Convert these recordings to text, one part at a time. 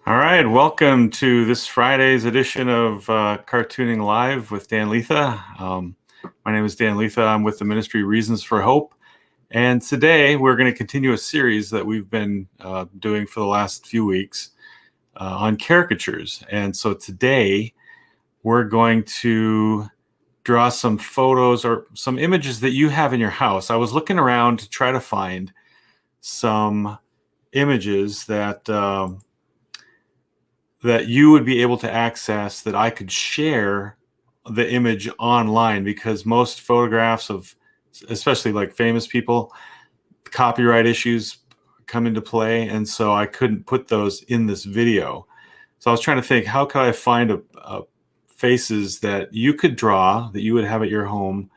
All right, welcome to this Friday's edition of Cartooning Live with Dan Lietha. My name is Dan Lietha. I'm with the ministry Reasons for Hope. And today we're going to continue a series that we've been doing for the last few weeks on caricatures. And so today we're going to draw some photos or some images that you have in your house. I was looking around to try to find some images that that you would be able to access, that I could share the image online, because most photographs of, especially like famous people, copyright issues come into play, and so I couldn't put those in this video. So I was trying to think, how could I find faces that you could draw, that you would have at your home,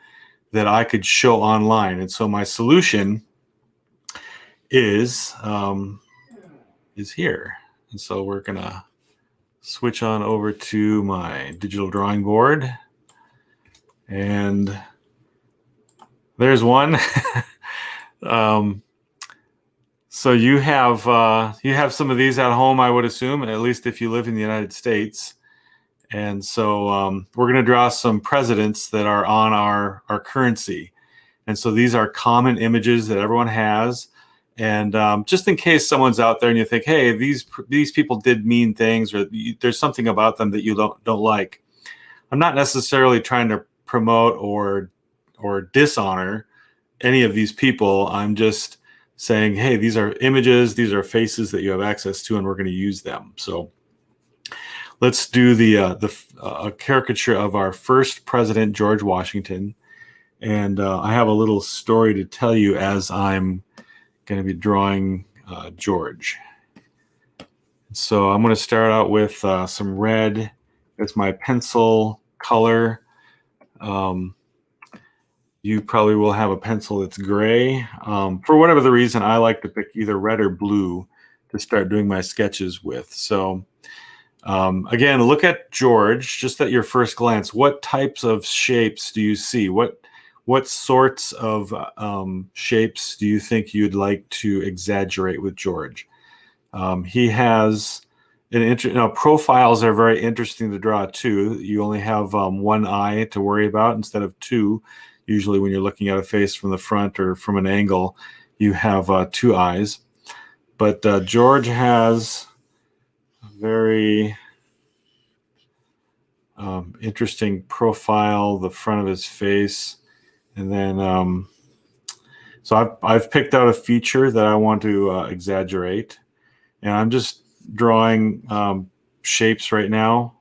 that I could show online? And so my solution is here. And so we're gonna switch on over to my digital drawing board, and there's one. So you have some of these at home, I would assume, at least if you live in the United States. And so we're going to draw some presidents that are on our currency. And so these are common images that everyone has. And just in case someone's out there and you think, hey, these people did mean things, or there's something about them that you don't like, I'm not necessarily trying to promote or dishonor any of these people. I'm just saying, hey, these are images, these are faces that you have access to, and we're going to use them. So let's do the caricature of our first president, George Washington. And I have a little story to tell you as I'm going to be drawing George. So I'm going to start out with some red as my pencil color. You probably will have a pencil that's gray. For whatever the reason, I like to pick either red or blue to start doing my sketches with. So again, look at George just at your first glance. What types of shapes do you see? What sorts of shapes do you think you'd like to exaggerate with George? He has profiles are very interesting to draw too. You only have one eye to worry about instead of two. Usually when you're looking at a face from the front or from an angle, you have two eyes. But George has a very interesting profile, the front of his face. And then, so I've picked out a feature that I want to exaggerate, and I'm just drawing shapes right now,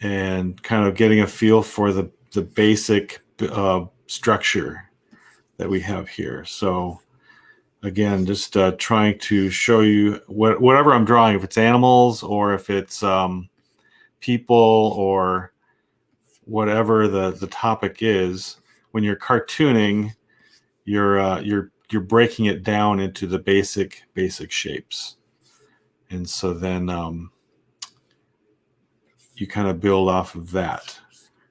and kind of getting a feel for the basic structure that we have here. So again, just trying to show you whatever I'm drawing, if it's animals or if it's people or whatever the topic is. When you're cartooning, you're breaking it down into the basic shapes, and so then you kind of build off of that,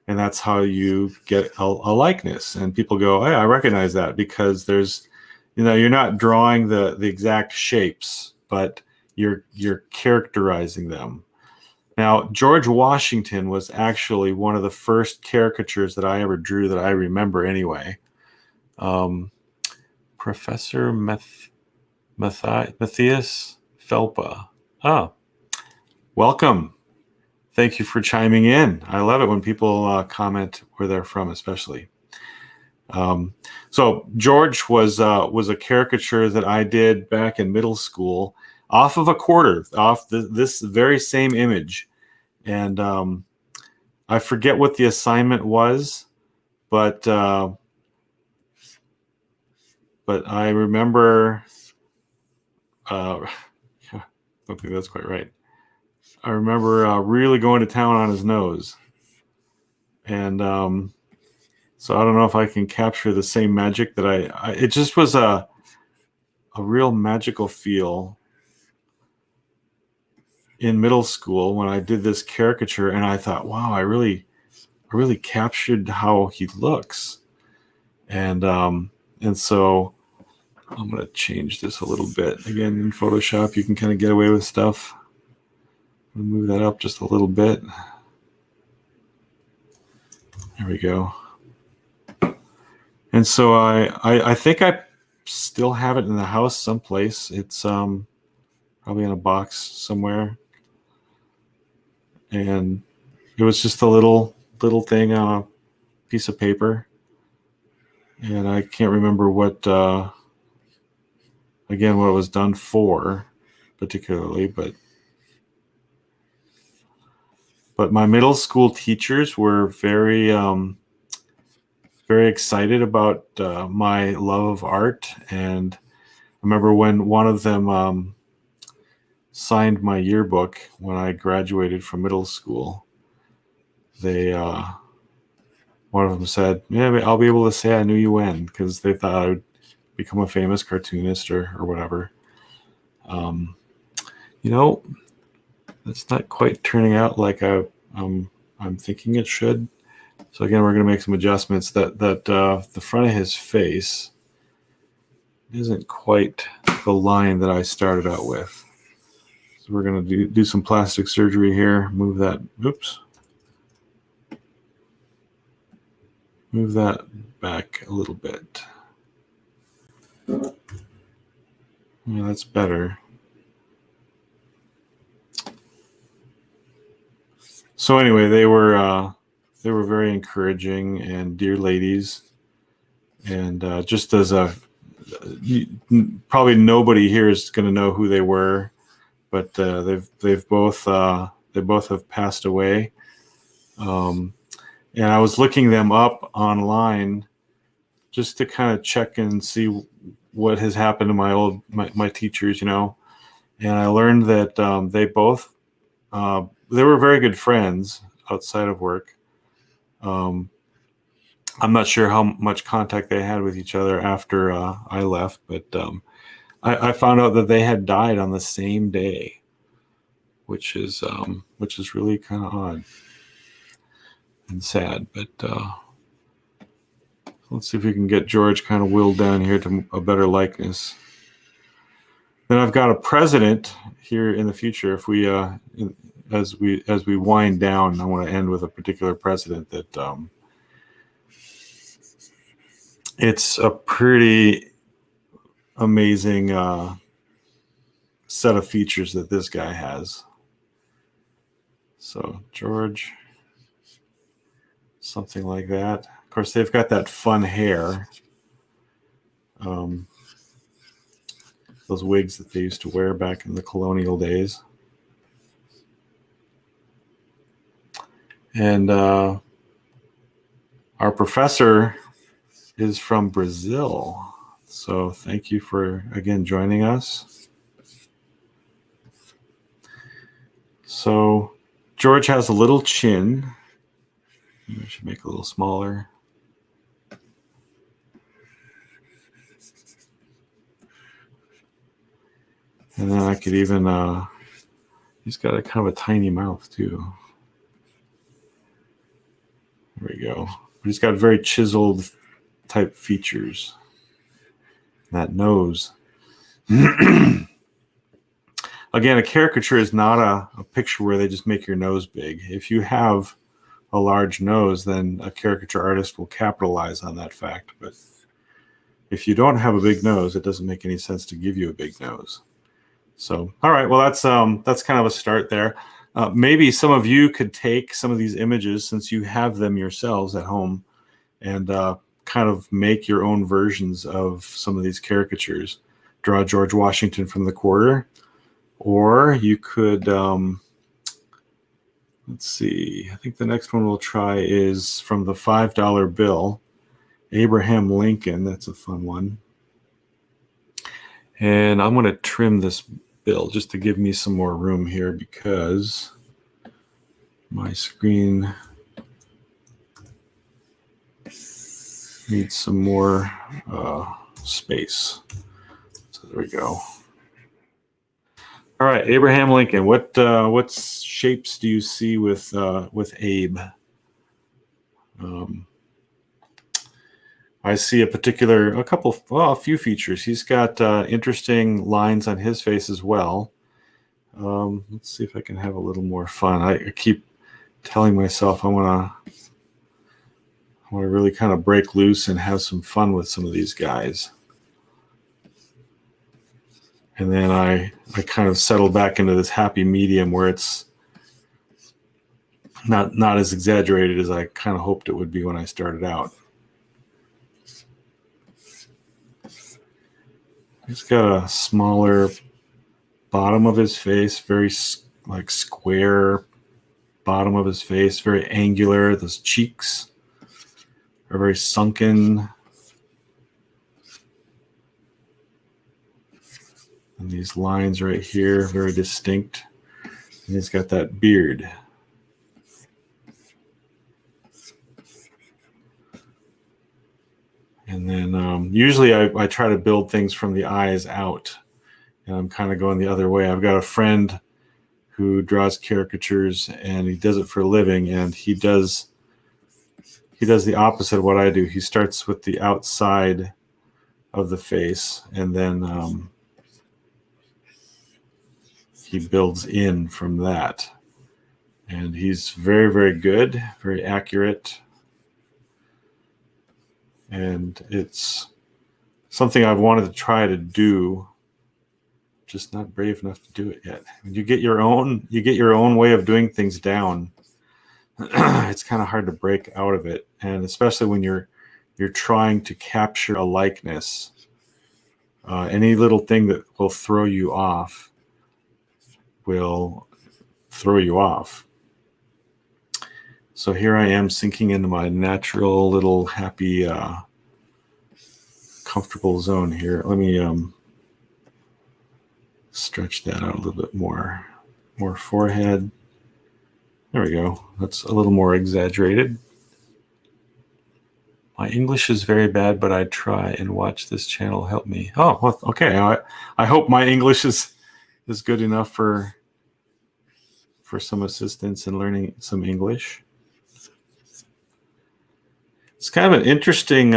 and that's how you get a likeness. And people go, hey, I recognize that, because there's, you're not drawing the exact shapes, but you're characterizing them. Now, George Washington was actually one of the first caricatures that I ever drew, that I remember anyway. Professor Matthias Felpa. Welcome. Thank you for chiming in. I love it when people comment where they're from, especially. So George was a caricature that I did back in middle school, off of a quarter, off this very same image. And I forget what the assignment was, but I remember, I don't think that's quite right. I remember really going to town on his nose. And so I don't know if I can capture the same magic that it just was a real magical feel in middle school when I did this caricature, and I thought, wow, I really captured how he looks. And so I'm going to change this a little bit. Again, in Photoshop, you can kind of get away with stuff. I'll move that up just a little bit. There we go. And so I think I still have it in the house someplace. It's probably in a box somewhere. And it was just a little thing on a piece of paper. And I can't remember what again, what it was done for particularly, but my middle school teachers were very excited about my love of art. And I remember when one of them signed my yearbook when I graduated from middle school. They one of them said, "Yeah, I'll be able to say I knew you when," because they thought I would become a famous cartoonist or whatever. You know, it's not quite turning out like I'm thinking it should. So again, we're going to make some adjustments. That the front of his face isn't quite the line that I started out with. So we're going to do some plastic surgery here. Move that. Oops. Move that back a little bit. Yeah, that's better. So anyway, they were very encouraging and dear ladies, and just as probably nobody here is going to know who they were, but they both have passed away. And I was looking them up online just to kind of check and see what has happened to my teachers, and I learned that they both they were very good friends outside of work. I'm not sure how much contact they had with each other after I left, but I found out that they had died on the same day, which is really kind of odd and sad. But let's see if we can get George kind of whittled down here to a better likeness. Then I've got a president here in the future. If we as we wind down, I want to end with a particular president that it's a pretty amazing set of features that this guy has. So George, something like that. Of course, they've got that fun hair. Those wigs that they used to wear back in the colonial days. And our professor is from Brazil. So thank you for, again, joining us. So George has a little chin. I should make it a little smaller. And then I could even, he's got a kind of a tiny mouth too. There we go. But he's got very chiseled type features. That nose. Again, a caricature is not a picture where they just make your nose big. If you have a large nose, then a caricature artist will capitalize on that fact. But if you don't have a big nose, it doesn't make any sense to give you a big nose. So, all right, well, that's kind of a start there. Maybe some of you could take some of these images, since you have them yourselves at home, and kind of make your own versions of some of these caricatures. Draw George Washington from the quarter, or you could, let's see, I think the next one we'll try is from the $5 bill, Abraham Lincoln. That's a fun one. And I'm going to trim this bill just to give me some more room here, because my screen needs some more space. So there we go. All right, Abraham Lincoln. What shapes do you see with Abe? I see a few features. He's got interesting lines on his face as well. Let's see if I can have a little more fun. I keep telling myself I want to really kind of break loose and have some fun with some of these guys. And then I kind of settle back into this happy medium where it's not as exaggerated as I kind of hoped it would be when I started out. He's got a smaller bottom of his face, very like square bottom of his face, very angular. Those cheeks are very sunken. And these lines right here, very distinct. And he's got that beard. And then usually I try to build things from the eyes out. And I'm kind of going the other way. I've got a friend who draws caricatures, and he does it for a living, and he does the opposite of what I do. He starts with the outside of the face, and then he builds in from that. And he's very, very good, very accurate. And it's something I've wanted to try to do, just not brave enough to do it yet. When you get your own way of doing things down, it's kind of hard to break out of it. And especially when you're trying to capture a likeness, any little thing that will throw you off will throw you off. So here I am sinking into my natural little happy, comfortable zone here. Let me stretch that out a little bit more. More forehead. There we go. That's a little more exaggerated. My English is very bad, but I try and watch this channel help me. Oh, well, okay. I hope my English is good enough for some assistance in learning some English. It's kind of an interesting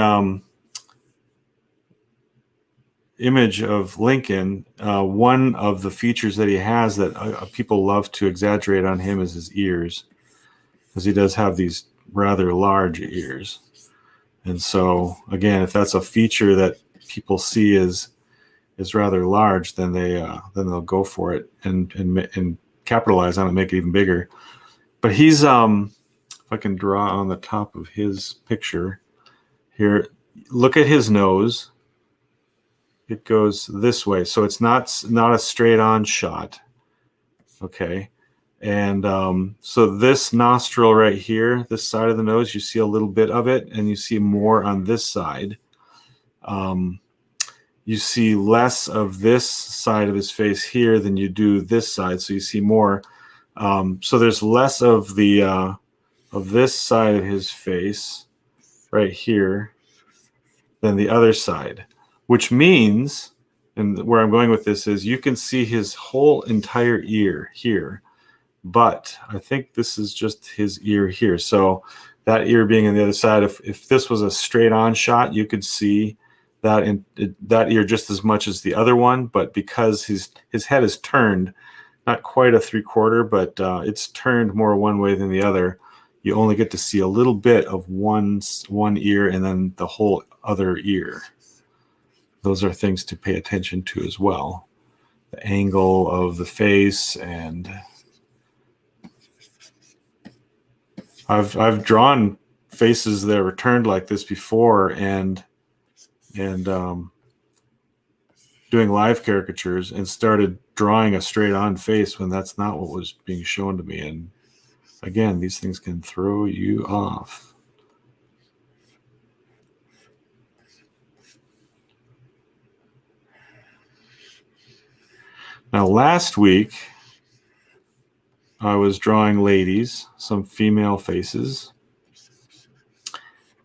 image of Lincoln. One of the features that he has that people love to exaggerate on him is his ears, because he does have these rather large ears. And so, again, if that's a feature that people see is rather large, then they'll go for it and capitalize on it, make it even bigger. But he's if I can draw on the top of his picture here, look at his nose. It goes this way, so it's not a straight on shot. Okay. And so this nostril right here, this side of the nose, you see a little bit of it, and you see more on this side. You see less of this side of his face here than you do this side, so you see more. So there's less of the of this side of his face right here than the other side, which means, and where I'm going with this is, you can see his whole entire ear here. But I think this is just his ear here. So that ear being on the other side, if this was a straight on shot, you could see that that ear just as much as the other one. But because his head is turned, not quite a 3/4, but it's turned more one way than the other, you only get to see a little bit of one ear and then the whole other ear. Those are things to pay attention to as well. The angle of the face, and I've drawn faces that were turned like this before, and doing live caricatures, and started drawing a straight on face when that's not what was being shown to me. And again, these things can throw you off. Now, last week, I was drawing ladies, some female faces.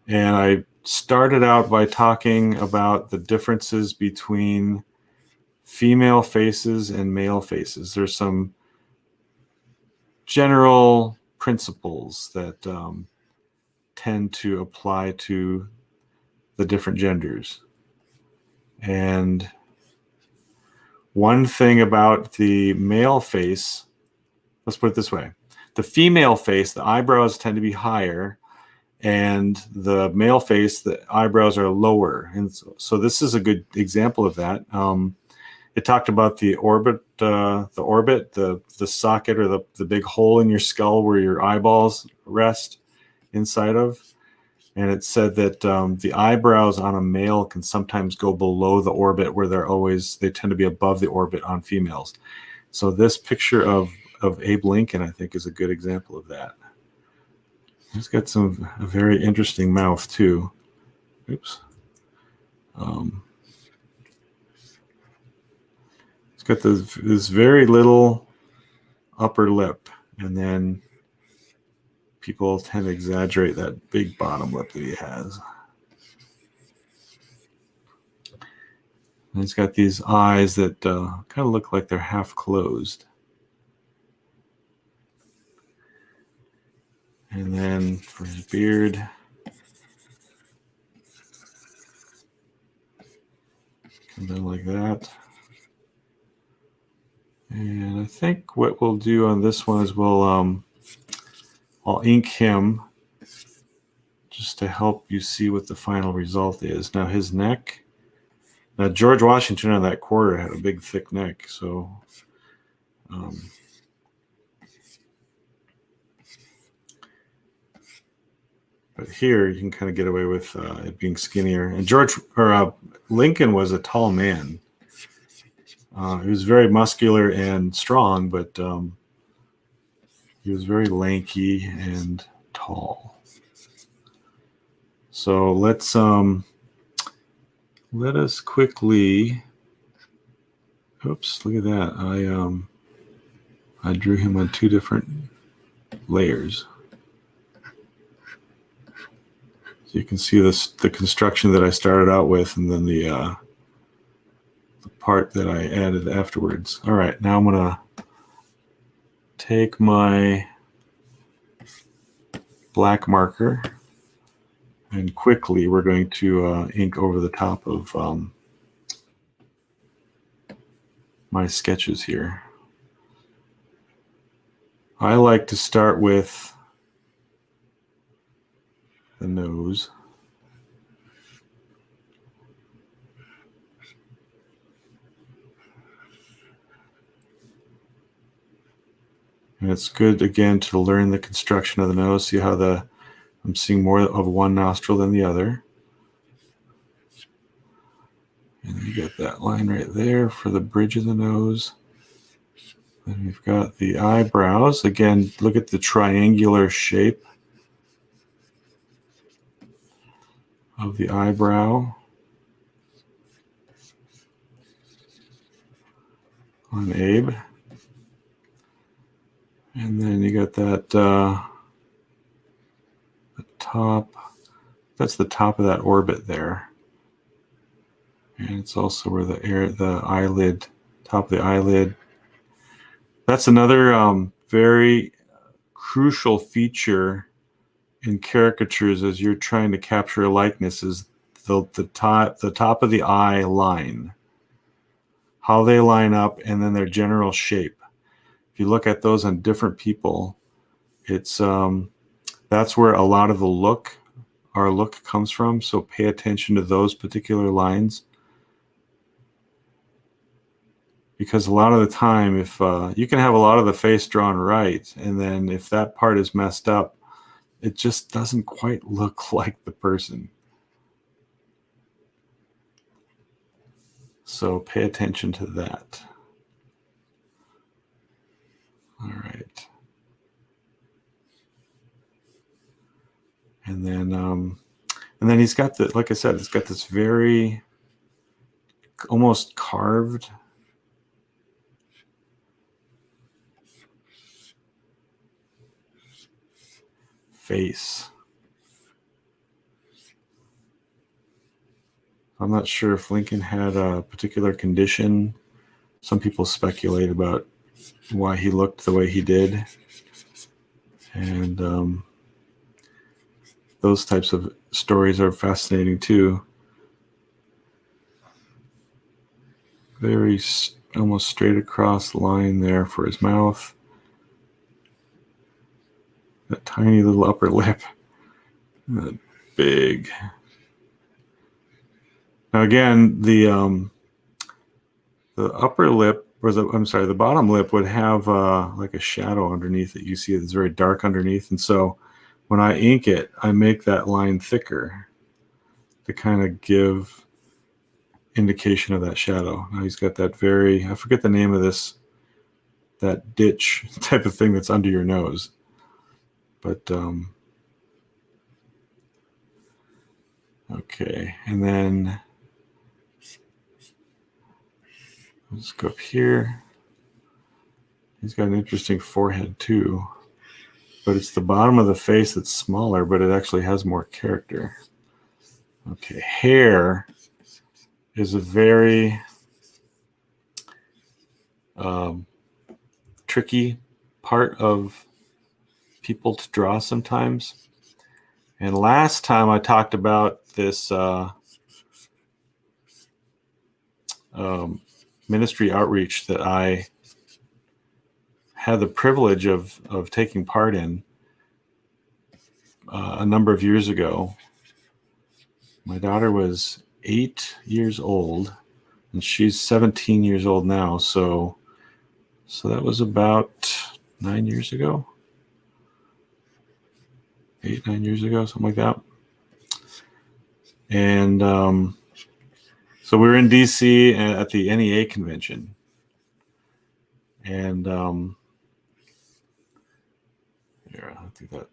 And I started out by talking about the differences between female faces and male faces. There's some general principles that tend to apply to the different genders. And one thing about the male face, let's put it this way. The female face, the eyebrows tend to be higher, and the male face, the eyebrows are lower. And so this is a good example of that. It talked about the orbit, the socket, or the big hole in your skull where your eyeballs rest inside of. And it said that the eyebrows on a male can sometimes go below the orbit, where they tend to be above the orbit on females. So this picture of Abe Lincoln, I think, is a good example of that. He's got a very interesting mouth too. Oops. He's got this very little upper lip, and then people tend to exaggerate that big bottom lip that he has. And he's got these eyes that kind of look like they're half closed. And then for his beard, comes in like that. And I think what we'll do on this one is I'll ink him just to help you see what the final result is. Now his neck. Now George Washington on that quarter had a big thick neck, so but here you can kind of get away with it being skinnier. And Lincoln was a tall man. He was very muscular and strong, but he was very lanky and tall. So let us quickly. Oops! Look at that. I drew him on 2 different layers. So you can see the construction that I started out with, and then the part that I added afterwards. All right, now I'm gonna take my black marker, and quickly we're going to ink over the top of my sketches here. I like to start with the nose. And it's good, again, to learn the construction of the nose. See how I'm seeing more of one nostril than the other. And you get that line right there for the bridge of the nose. Then we've got the eyebrows. Again, look at the triangular shape of the eyebrow on Abe. And then you got that the top. That's the top of that orbit there. And it's also where the eyelid, top of the eyelid. That's another very crucial feature in caricatures as you're trying to capture a likeness, is the top of the eye line, how they line up, and then their general shape. If you look at those on different people, it's that's where a lot of our look comes from. So pay attention to those particular lines, because a lot of the time, if you can have a lot of the face drawn right, and then if that part is messed up, it just doesn't quite look like the person. So pay attention to that. All right. And then he's got like I said, it's got this very almost carved face. I'm not sure if Lincoln had a particular condition. Some people speculate about why he looked the way he did. And those types of stories are fascinating too. very almost straight across line there for his mouth. That tiny little upper lip. That big. Now again, the upper lip, or the bottom lip would have like a shadow underneath it. You see it's very dark underneath, and so when I ink it, I make that line thicker to kind of give indication of that shadow. Now he's got that I forget the name of this, that ditch type of thing that's under your nose. But okay, and then let's go up here. He's got an interesting forehead too, but it's the bottom of the face that's smaller, but it actually has more character. Okay, hair is a very tricky part of people to draw sometimes. And last time I talked about this ministry outreach that I had the privilege of taking part in a number of years ago. My daughter was 8 years old, and she's 17 years old now. So that was about 9 years ago. 8, 9 years ago, something like that. And so we were in DC at the NEA convention. And here, I think that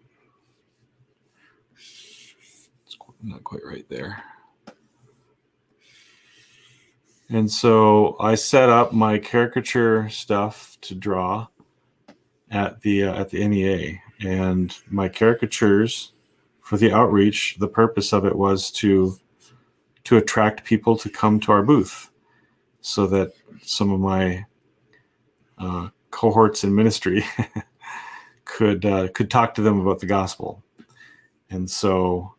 it's not quite right there. And so I set up my caricature stuff to draw at the NEA, and my caricatures for the outreach, the purpose of it was to attract people to come to our booth, so that some of my cohorts in ministry could talk to them about the gospel. And so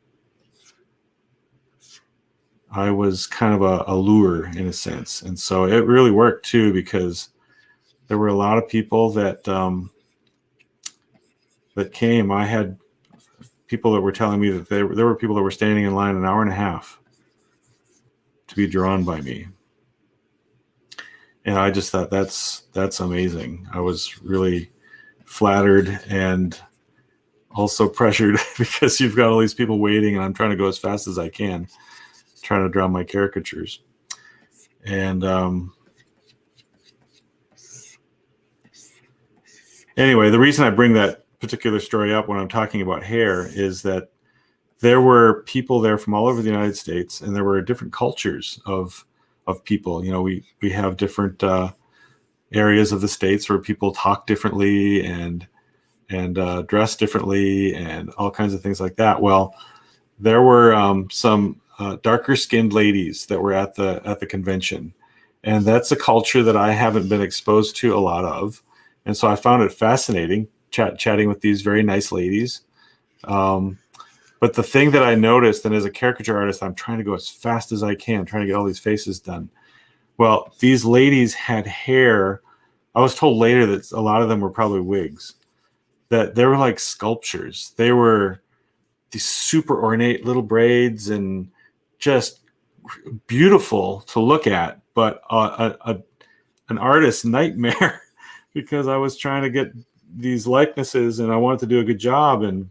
I was kind of a lure in a sense. And so it really worked too, because there were a lot of people that came. I had people that were telling me that there were people that were standing in line an hour and a half to be drawn by me. And I just thought that's amazing. I was really flattered and also pressured because you've got all these people waiting, and I'm trying to go as fast as I can, trying to draw my caricatures. And anyway, the reason I bring that particular story up when I'm talking about hair is that there were people there from all over the United States, and there were different cultures of people. You know, we have different areas of the states where people talk differently and dress differently and all kinds of things like that. Well, there were some darker skinned ladies that were at the convention, and that's a culture that I haven't been exposed to a lot of, and so I found it fascinating chatting with these very nice ladies. But the thing that I noticed, and as a caricature artist, I'm trying to go as fast as I can, trying to get all these faces done. Well, these ladies had hair. I was told later that a lot of them were probably wigs, that they were like sculptures. They were these super ornate little braids and just beautiful to look at, but an artist's nightmare because I was trying to get these likenesses and I wanted to do a good job. And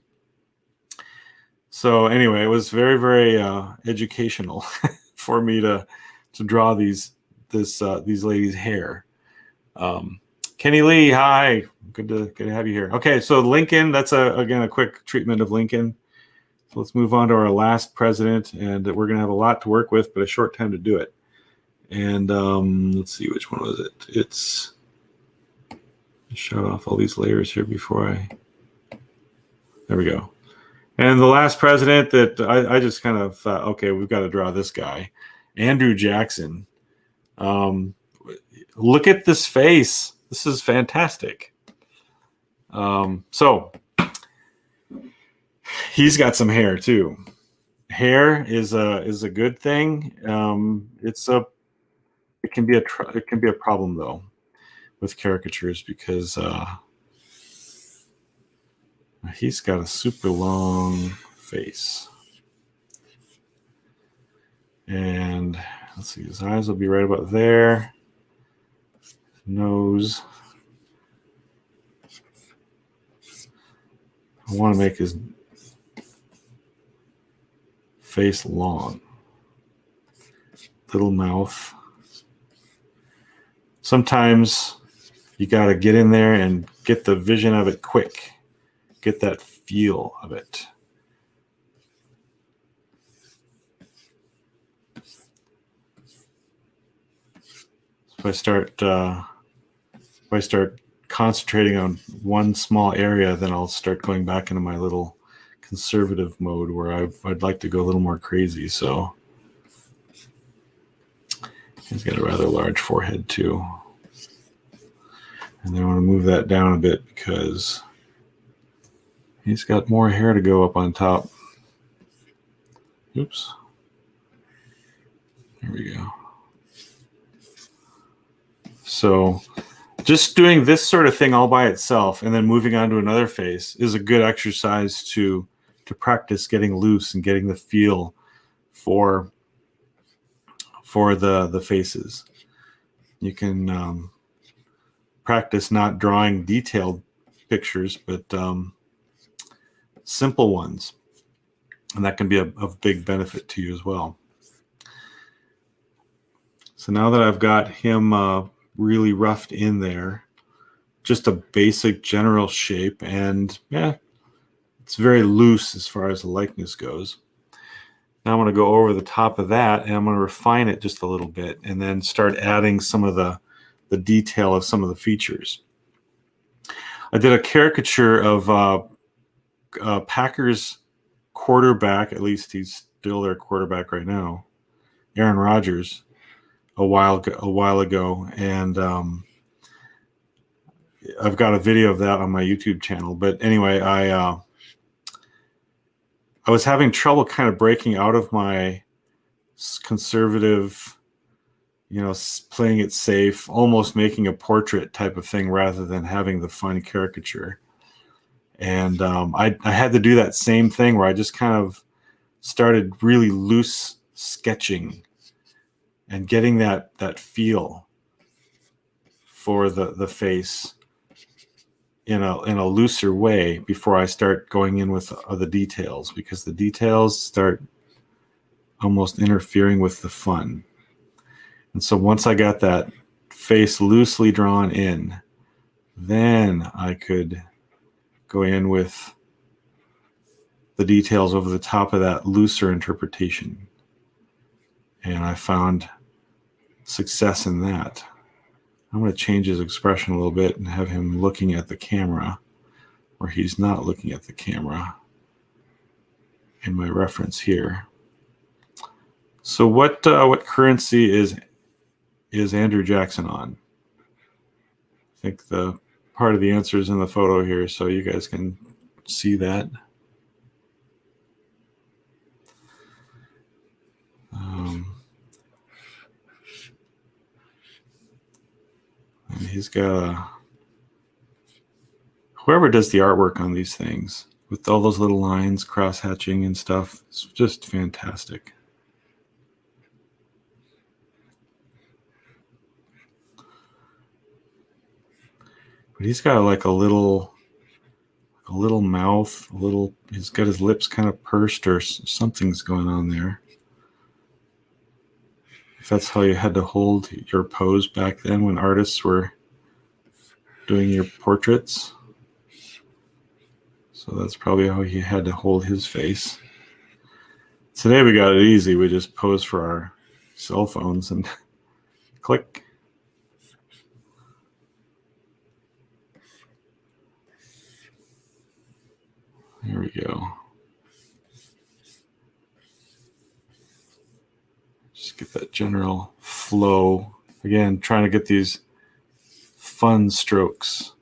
so anyway, it was very, very educational for me to draw these ladies' hair. Kenny Lee, hi, good to have you here. Okay, so Lincoln, that's again a quick treatment of Lincoln. So let's move on to our last president, and we're going to have a lot to work with, but a short time to do it. And let's see, which one was it? It's shut off all these layers here before there we go. And the last president that I just kind of thought, okay, we've got to draw this guy, Andrew Jackson. Look at this face. This is fantastic. So he's got some hair too. Hair is a good thing. It's it can be a problem though with caricatures because he's got a super long face. And let's see, his eyes will be right about there. Nose. I want to make his face long. Little mouth. Sometimes you got to get in there and get the vision of it quick. Get that feel of it. If I start concentrating on one small area, then I'll start going back into my little conservative mode where I'd like to go a little more crazy. So he's got a rather large forehead too. And then I want to move that down a bit because he's got more hair to go up on top. Oops. There we go. So just doing this sort of thing all by itself and then moving on to another face is a good exercise to practice getting loose and getting the feel for the faces. You can practice not drawing detailed pictures, but simple ones. And that can be of big benefit to you as well. So now that I've got him really roughed in there, just a basic general shape, and yeah, it's very loose as far as the likeness goes. Now I'm going to go over the top of that and I'm going to refine it just a little bit and then start adding some of the detail of some of the features. I did a caricature of Packers quarterback, at least he's still their quarterback right now, Aaron Rodgers, a while ago, and I've got a video of that on my YouTube channel. But anyway, I was having trouble kind of breaking out of my conservative, playing it safe, almost making a portrait type of thing rather than having the fun caricature. And I had to do that same thing where I just kind of started really loose sketching and getting that feel for the face in a looser way before I start going in with the details, because the details start almost interfering with the fun. And so once I got that face loosely drawn in, then I could go in with the details over the top of that looser interpretation. And I found success in that. I'm going to change his expression a little bit and have him looking at the camera where he's not looking at the camera in my reference here. So what currency is Andrew Jackson on? I think the part of the answer is in the photo here, so you guys can see that. And he's got whoever does the artwork on these things with all those little lines, cross-hatching and stuff, it's just fantastic. But he's got like a little mouth, he's got his lips kind of pursed, or something's going on there. If that's how you had to hold your pose back then when artists were doing your portraits. So that's probably how he had to hold his face. Today we got it easy. We just pose for our cell phones and click. There we go. Just get that general flow. Again, trying to get these fun strokes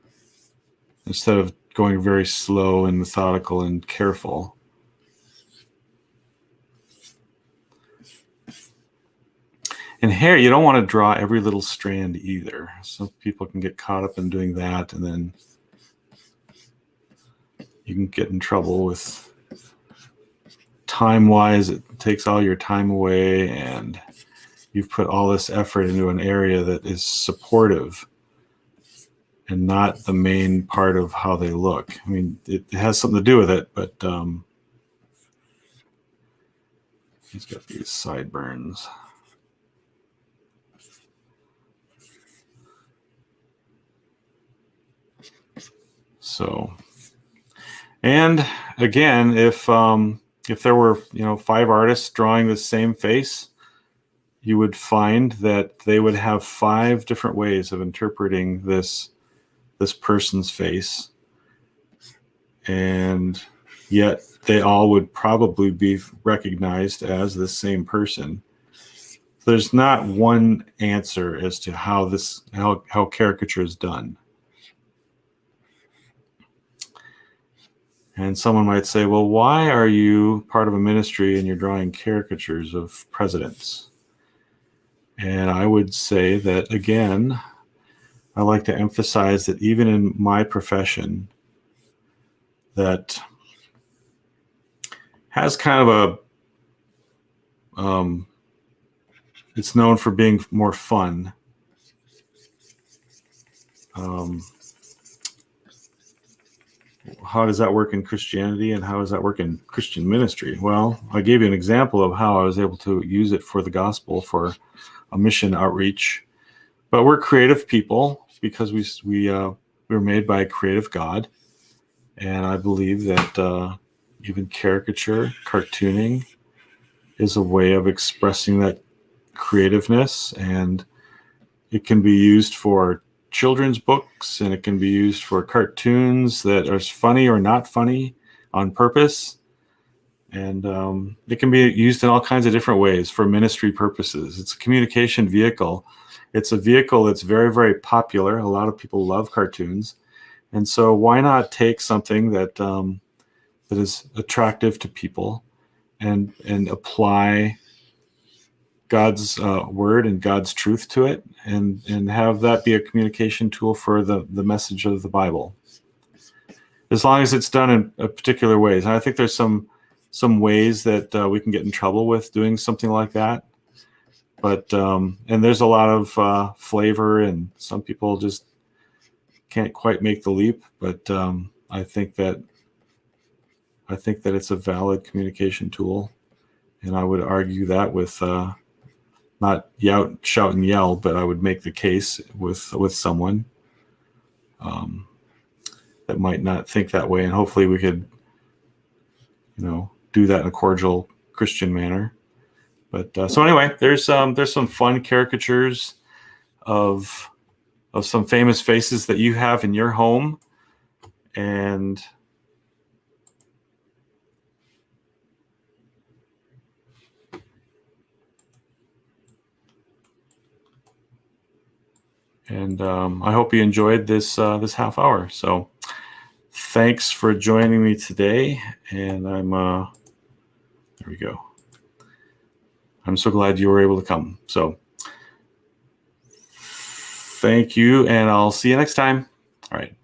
instead of going very slow and methodical and careful. And hair, you don't want to draw every little strand either. Some people can get caught up in doing that, and then you can get in trouble with time-wise. It takes all your time away, and you've put all this effort into an area that is supportive and not the main part of how they look. I mean, it has something to do with it, but he's got these sideburns. So, and again, if there were 5 artists drawing the same face, you would find that they would have 5 different ways of interpreting this person's face, and yet they all would probably be recognized as the same person. There's not one answer as to how caricature is done. And someone might say, well, why are you part of a ministry and you're drawing caricatures of presidents? And I would say that, again, I like to emphasize that even in my profession, that has kind of it's known for being more fun. How does that work in Christianity, and how does that work in Christian ministry? Well, I gave you an example of how I was able to use it for the gospel, for a mission outreach. But we're creative people because we were made by a creative God, and I believe that even caricature, cartooning, is a way of expressing that creativeness, and it can be used for children's books, and it can be used for cartoons that are funny or not funny on purpose, and it can be used in all kinds of different ways for ministry purposes. It's a communication vehicle. It's a vehicle that's very, very popular. A lot of people love cartoons, and so why not take something that that is attractive to people and apply God's word and God's truth to it, and have that be a communication tool for the message of the Bible, as long as it's done in particular ways. And I think there's some ways that we can get in trouble with doing something like that, but and there's a lot of flavor, and some people just can't quite make the leap. But I think that it's a valid communication tool, and I would argue that with not shout and yell, but I would make the case with someone that might not think that way, and hopefully we could, do that in a cordial Christian manner. But so anyway, there's some fun caricatures of some famous faces that you have in your home, and I hope you enjoyed this half hour. So thanks for joining me today, and there we go. I'm so glad you were able to come. So thank you, and I'll see you next time. All right.